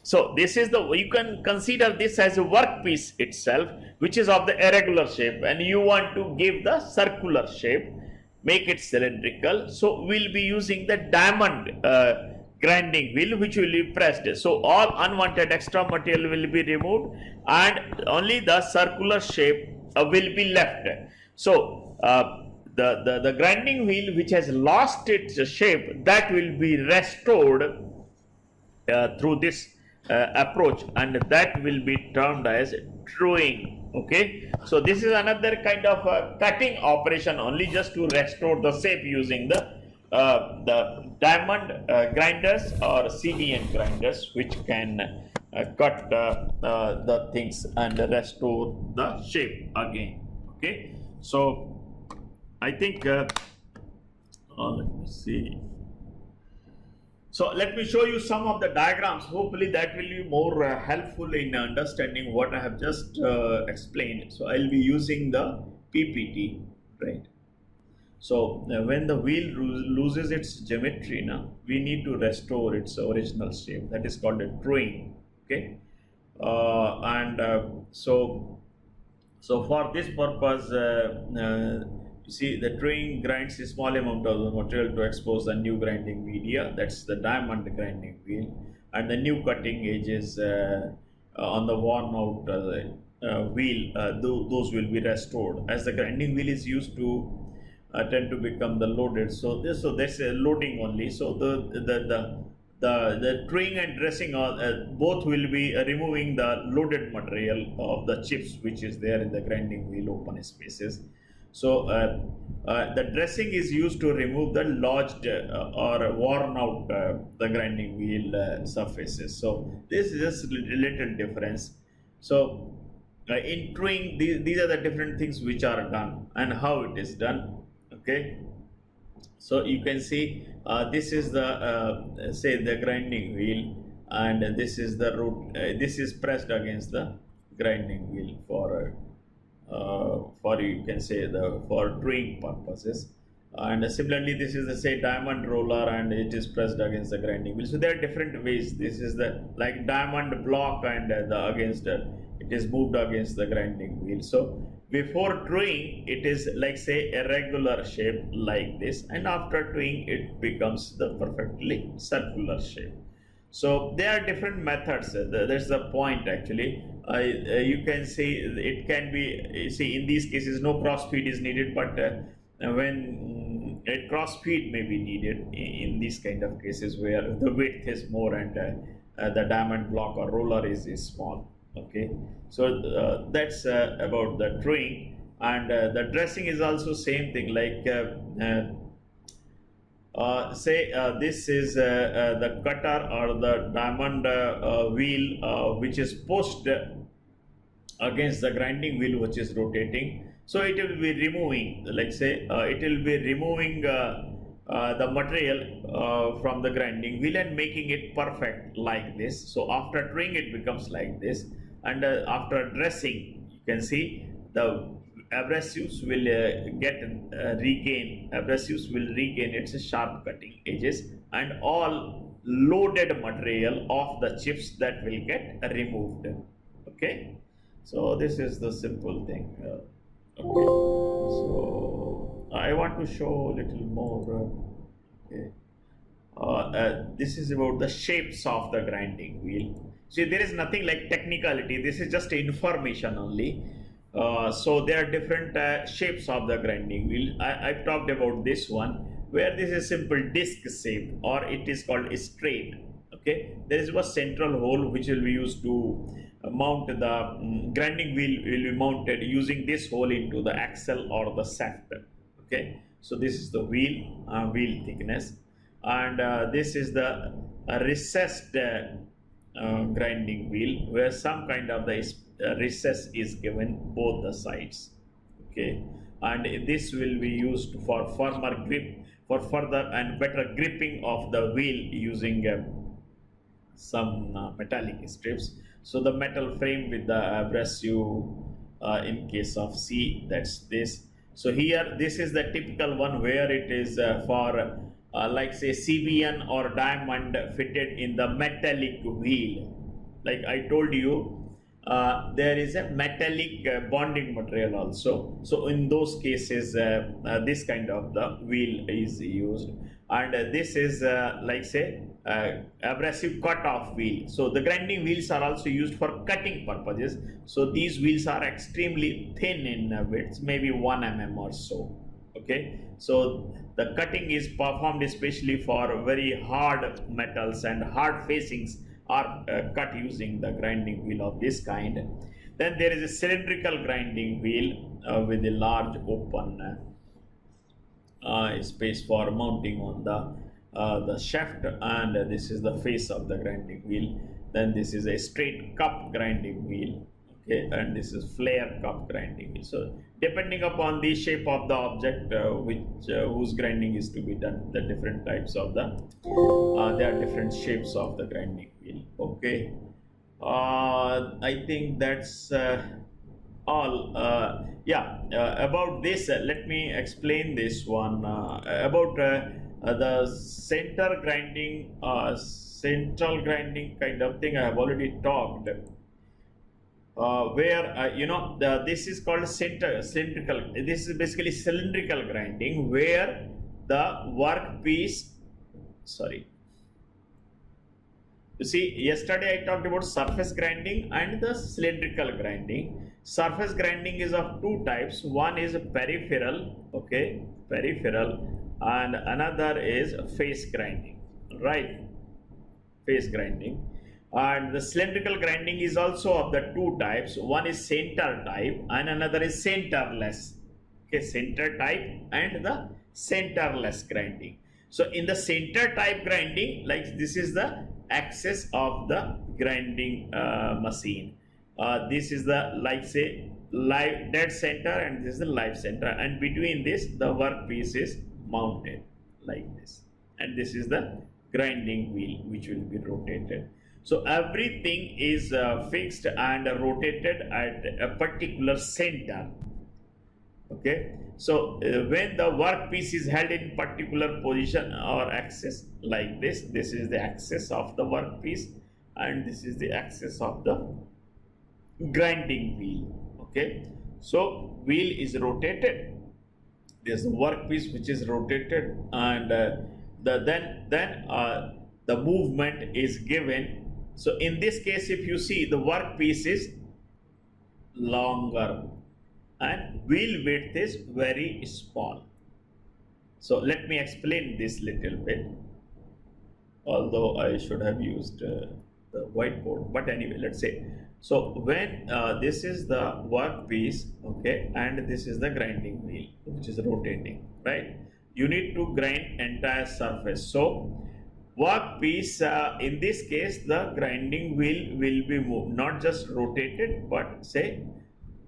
[SPEAKER 1] so this is the, you can consider this as a workpiece itself which is of the irregular shape, and you want to give the circular shape, make it cylindrical. So we'll be using the diamond grinding wheel which will be pressed. So all unwanted extra material will be removed and only the circular shape will be left. So the grinding wheel which has lost its shape, that will be restored through this approach, and that will be termed as truing. Okay, so this is another kind of cutting operation only just to restore the shape using the diamond grinders or CDN grinders, which can cut the things and restore the shape again. Okay, so I think let me see. So let me show you some of the diagrams. Hopefully that will be more helpful in understanding what I have just explained. So I'll be using the PPT, right? So when the wheel loses its geometry, now we need to restore its original shape. That is called a truing. Okay, so for this purpose, you see, the truing grinds a small amount of the material to expose the new grinding media. That's the diamond grinding wheel, and the new cutting edges on the worn out wheel. Those will be restored as the grinding wheel is used to tend to become the loaded. So that's a loading only. So the truing and dressing both will be removing the loaded material of the chips which is there in the grinding wheel open spaces. So the dressing is used to remove the lodged or worn out the grinding wheel surfaces. So this is just a little difference. So in truing, these are the different things which are done and how it is done. Okay, so you can see this is the say the grinding wheel, and this is the root. This is pressed against the grinding wheel for you can say for truing purposes, and similarly this is the say diamond roller, and it is pressed against the grinding wheel. So there are different ways. This is the like diamond block, and the against it is moved against the grinding wheel. So before truing, it is like say a regular shape like this, and after truing it becomes the perfectly circular shape. So there are different methods. That's the point actually. You can see it can be, see in these cases no cross feed is needed, but when a cross feed may be needed in these kind of cases where the width is more and the diamond block or roller is small. Okay, so that's about the truing, and the dressing is also same thing. Like say this is the cutter or the diamond wheel which is pushed against the grinding wheel which is rotating. So it will be removing, like say it will be removing the material from the grinding wheel and making it perfect like this. So after truing it becomes like this, and after dressing you can see the abrasives will abrasives will regain its sharp cutting edges, and all loaded material of the chips that will get removed. Okay, so this is the simple thing. Okay, so I want to show a little more. Okay. This is about the shapes of the grinding wheel. See, there is nothing like technicality. This is just information only. So there are different shapes of the grinding wheel. I've talked about this one where this is simple disc shape or it is called a straight. Okay, there is a central hole which will be used to mount the grinding wheel will be mounted using this hole into the axle or the shaft. Okay, so this is the wheel thickness, and this is the recessed grinding wheel where some kind of the recess is given both the sides. Okay, and this will be used for firmer grip, for further and better gripping of the wheel using some metallic strips. So the metal frame with the abrasive in case of C, that's this. So here this is the typical one where it is for like say CBN or diamond fitted in the metallic wheel. Like I told you, there is a metallic bonding material also. So in those cases, this kind of the wheel is used, and this is like say abrasive cut-off wheel. So the grinding wheels are also used for cutting purposes. So these wheels are extremely thin in width, maybe 1 mm or so. Okay, so the cutting is performed especially for very hard metals, and hard facings are cut using the grinding wheel of this kind. Then there is a cylindrical grinding wheel with a large open space for mounting on the shaft, and this is the face of the grinding wheel. Then this is a straight cup grinding wheel. Okay, and this is flare cup grinding wheel. So depending upon the shape of the object whose grinding is to be done, the different types of the there are different shapes of the grinding wheel. Okay, I think that's all. About this, let me explain this one about the central grinding kind of thing. I have already talked. Where this is called cylindrical. This is basically cylindrical grinding where the workpiece. Sorry. You see, yesterday I talked about surface grinding and the cylindrical grinding. Surface grinding is of two types. One is peripheral, okay, and another is face grinding, right? Face grinding. And the cylindrical grinding is also of the two types. One is center type and another is centerless. Okay, center type and the centerless grinding. So in the center type grinding, like this is the axis of the grinding machine. This is the, like say, live dead center, and this is the live center, and between this the workpiece is mounted like this, and this is the grinding wheel which will be rotated. So everything is fixed and rotated at a particular center. Okay, so when the workpiece is held in particular position or axis like this, this is the axis of the workpiece and this is the axis of the grinding wheel. Okay, so wheel is rotated, there's the workpiece which is rotated, and the movement is given. So in this case, if you see, the workpiece is longer and wheel width is very small. So let me explain this little bit, although I should have used the whiteboard, but anyway, let's say. So when this is the workpiece, okay, and this is the grinding wheel which is rotating, right? You need to grind entire surface. So workpiece, in this case, the grinding wheel will be moved, not just rotated, but say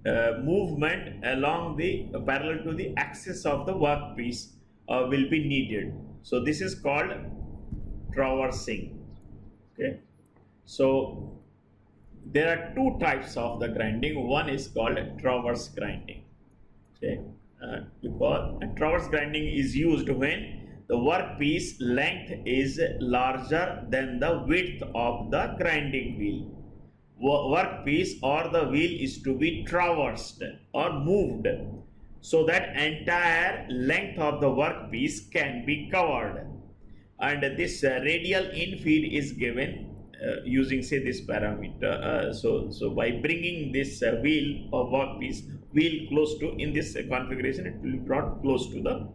[SPEAKER 1] movement along the parallel to the axis of the workpiece will be needed. So this is called traversing. Okay, so there are two types of the grinding. One is called traverse grinding. Okay, because traverse grinding is used when the workpiece length is larger than the width of the grinding wheel. Workpiece or the wheel is to be traversed or moved so that entire length of the workpiece can be covered, and this radial infeed is given using say this parameter. So by bringing this wheel or workpiece wheel close to in this configuration, it will be brought close to the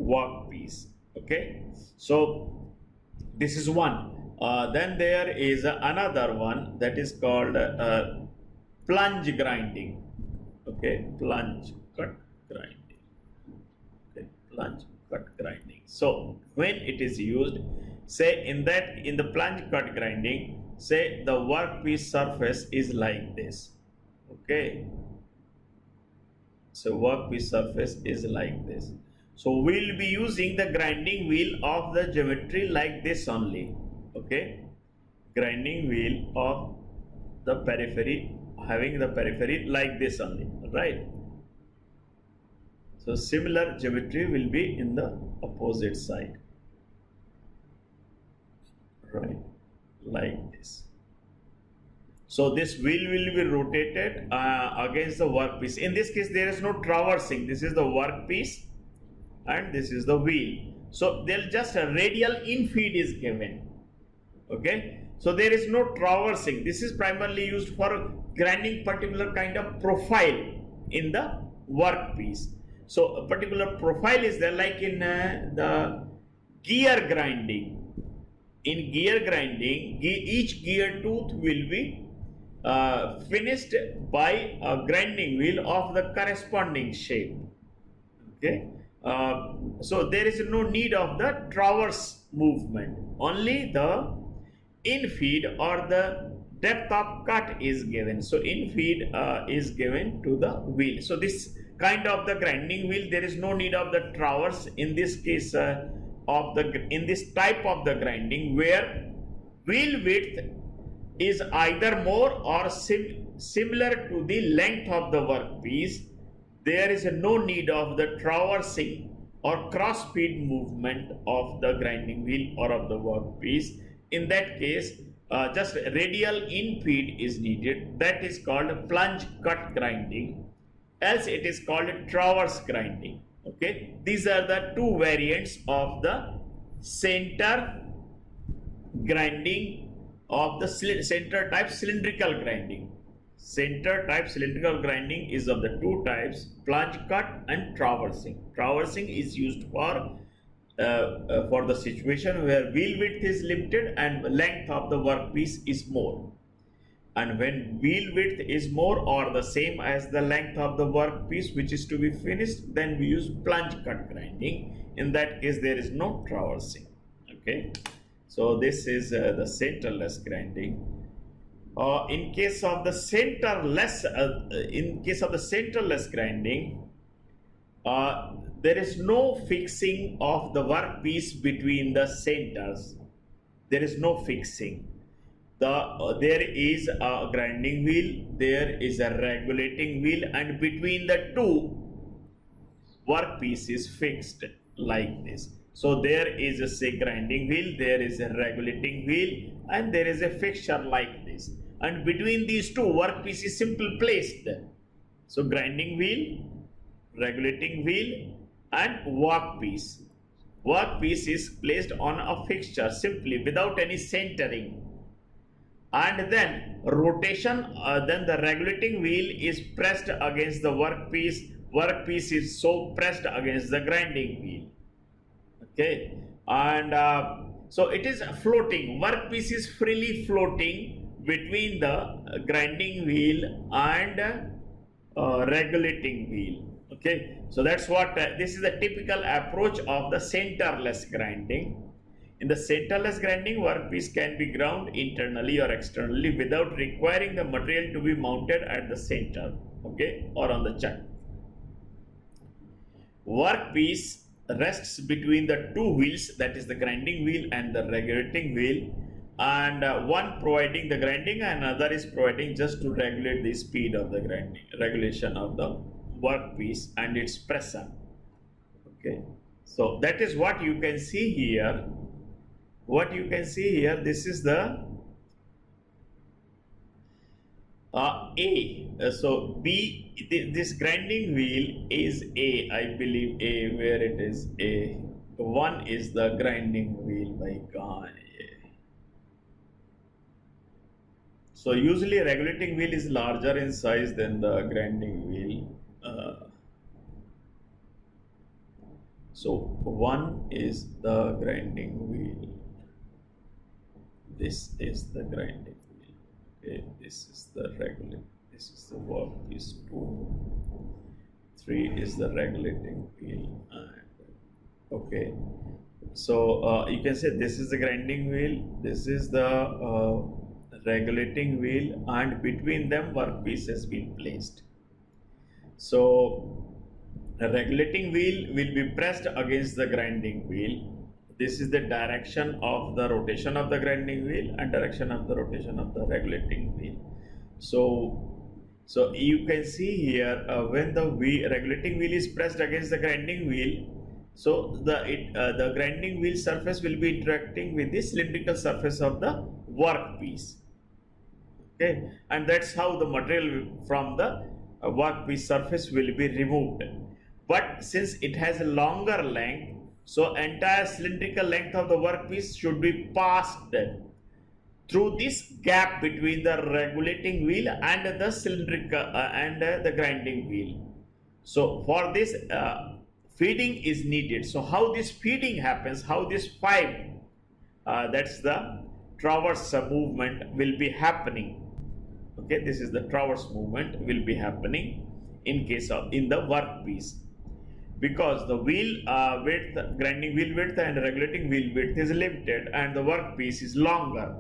[SPEAKER 1] workpiece. Okay, so this is one. Then there is another one that is called plunge grinding. Okay, plunge cut grinding. Okay, plunge cut grinding. So when it is used, say in the plunge cut grinding, say the workpiece surface is like this. Okay, so workpiece surface is like this. So we'll be using the grinding wheel of the geometry like this only. Okay, grinding wheel of the periphery, having the periphery like this only, right? So similar geometry will be in the opposite side, right, like this. So this wheel will be rotated against the workpiece. In this case, there is no traversing. This is the workpiece and this is the wheel. So there just a radial infeed is given. Okay, so there is no traversing. This is primarily used for grinding particular kind of profile in the workpiece. So a particular profile is there, like in the gear grinding. In gear grinding, each gear tooth will be finished by a grinding wheel of the corresponding shape. Okay, so there is no need of the traverse movement. Only the infeed or the depth of cut is given. So infeed is given to the wheel. So this kind of the grinding wheel, there is no need of the traverse in this case in this type of the grinding, where wheel width is either more or similar to the length of the workpiece. There is no need of the traversing or cross feed movement of the grinding wheel or of the workpiece. In that case, just radial infeed is needed. That is called plunge cut grinding. Else it is called traverse grinding. Okay, these are the two variants of the center grinding of the center type cylindrical grinding. Center type cylindrical grinding is of the two types, plunge cut and traversing. Traversing is used for the situation where wheel width is limited and length of the workpiece is more. And when wheel width is more or the same as the length of the workpiece which is to be finished, then we use plunge cut grinding. In that case, there is no traversing. Okay, so this is the centerless grinding. In case of the centerless grinding, there is no fixing of the workpiece between the centers. There is no fixing. There is a grinding wheel, there is a regulating wheel, and between the two, workpiece is fixed like this. So there is a say grinding wheel, there is a regulating wheel, and there is a fixture like this. And between these two, workpiece is simply placed. So grinding wheel, regulating wheel, and workpiece. Workpiece is placed on a fixture simply without any centering. And then rotation, then the regulating wheel is pressed against the workpiece. Workpiece is so pressed against the grinding wheel. Okay, and so it is floating. Workpiece is freely floating between the grinding wheel and regulating wheel. Okay, so that's what this is the typical approach of the centerless grinding. In the centerless grinding, workpiece can be ground internally or externally without requiring the material to be mounted at the center, okay, or on the chuck. Workpiece rests between the two wheels, that is the grinding wheel and the regulating wheel, and one providing the grinding and another is providing just to regulate the speed of the grinding, regulation of the workpiece and its pressure. Okay, so that is what you can see here. What you can see here, this is the A. So B, this grinding wheel is A, I believe A, where it is A. One is the grinding wheel by God. So usually regulating wheel is larger in size than the grinding wheel. So one is the grinding wheel. This is the grinding wheel. Okay, this is the regulating. This is the workpiece 2. 3 is the regulating wheel. And okay, so you can say this is the grinding wheel. This is the regulating wheel, and between them workpiece has been placed. So a regulating wheel will be pressed against the grinding wheel. This is the direction of the rotation of the grinding wheel and direction of the rotation of the regulating wheel. So you can see here when the regulating wheel is pressed against the grinding wheel, so the grinding wheel surface will be interacting with the cylindrical surface of the workpiece. Okay, and that's how the material from the workpiece surface will be removed. But since it has a longer length, so entire cylindrical length of the workpiece should be passed through this gap between the regulating wheel and the cylindrical and the grinding wheel. So for this feeding is needed. So how this feeding happens, how this pipe, that's the traverse movement will be happening. Okay, this is the traverse movement will be happening in case of in the workpiece, because the wheel width, grinding wheel width and regulating wheel width is limited, and the workpiece is longer,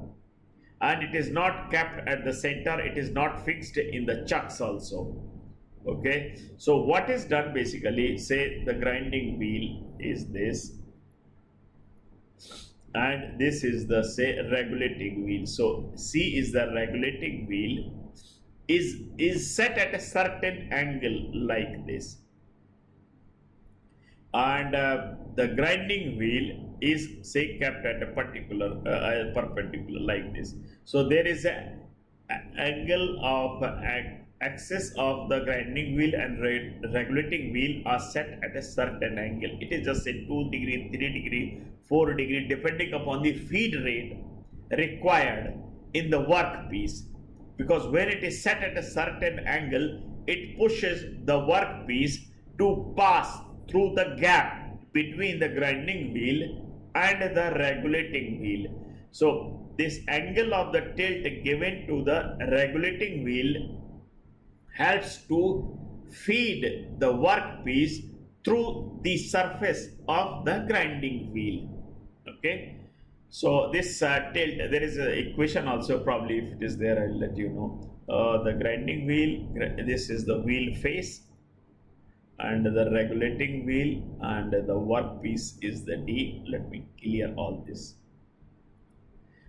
[SPEAKER 1] and it is not kept at the center, it is not fixed in the chucks also. Okay, so what is done basically, say the grinding wheel is this, and this is the say regulating wheel. So C is the regulating wheel, is set at a certain angle like this, and the grinding wheel is say kept at a particular perpendicular like this. So there is a angle of axis of the grinding wheel and regulating wheel are set at a certain angle. It is just say 2 degree, 3 degree, 4 degree, depending upon the feed rate required in the workpiece, because when it is set at a certain angle, it pushes the workpiece to pass through the gap between the grinding wheel and the regulating wheel. So this angle of the tilt given to the regulating wheel helps to feed the workpiece through the surface of the grinding wheel. Okay, so this tilt, there is an equation also, probably if it is there I'll let you know. The grinding wheel, this is the wheel face, and the regulating wheel, and the workpiece is the D. Let me clear all this.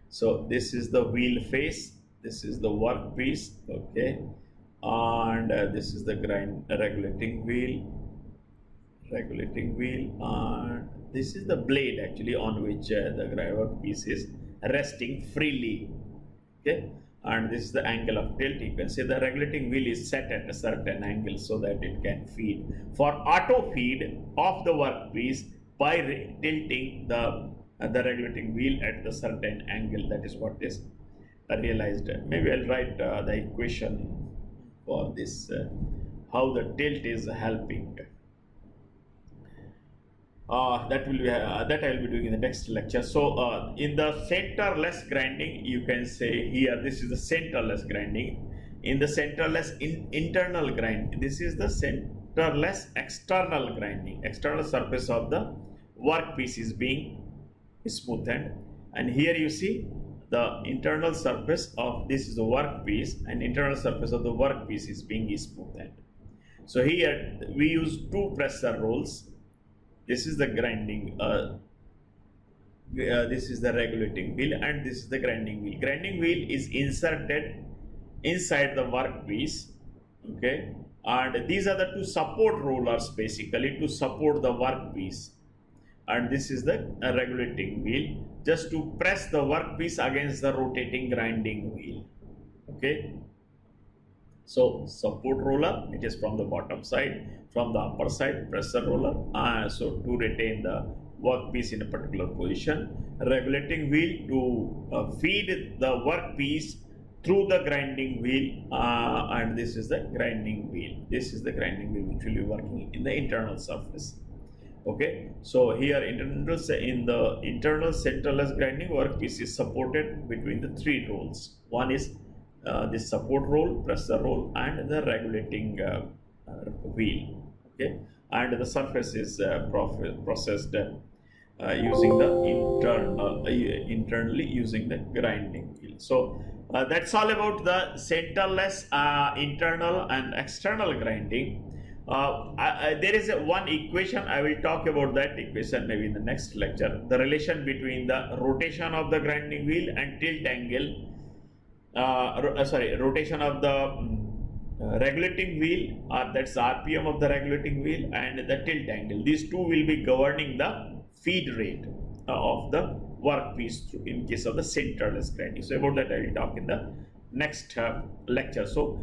[SPEAKER 1] So this is the wheel face, this is the workpiece, okay, and this is the regulating wheel, and this is the blade actually on which the workpiece is resting freely. Okay, and this is the angle of tilt. You can say the regulating wheel is set at a certain angle so that it can feed. For auto feed of the workpiece by tilting the regulating wheel at the certain angle, that is what is realized. Maybe I'll write the equation for this, how the tilt is helping. That will be that I will be doing in the next lecture. So in the centerless grinding, you can say here this is the centerless grinding. In the centerless internal grind, this is the centerless external grinding. External surface of the workpiece is being smoothened, and here you see the internal surface of this is the workpiece, and internal surface of the workpiece is being smoothened. So here we use 2 pressure rolls. This is the grinding, this is the regulating wheel, and this is the grinding wheel. Grinding wheel is inserted inside the workpiece, okay, and these are the 2 support rollers basically to support the workpiece, and this is the regulating wheel just to press the workpiece against the rotating grinding wheel. Okay, so support roller, it is from the bottom side, from the upper side pressure roller, so to retain the workpiece in a particular position. Regulating wheel to feed the workpiece through the grinding wheel, and this is the grinding wheel. This is the grinding wheel which will be working in the internal surface. Okay, so here in the internal centerless grinding workpiece is supported between the three rolls. One is the support roll, pressure roll, and the regulating wheel. Okay, and the surface is processed using the internally using the grinding wheel. So that's all about the centerless internal and external grinding. There is one equation. I will talk about that equation maybe in the next lecture. The relation between the rotation of the grinding wheel and tilt angle, rotation of the regulating wheel, that's RPM of the regulating wheel, and the tilt angle. These two will be governing the feed rate of the workpiece in case of the centerless grinding. So about that I will talk in the next lecture. So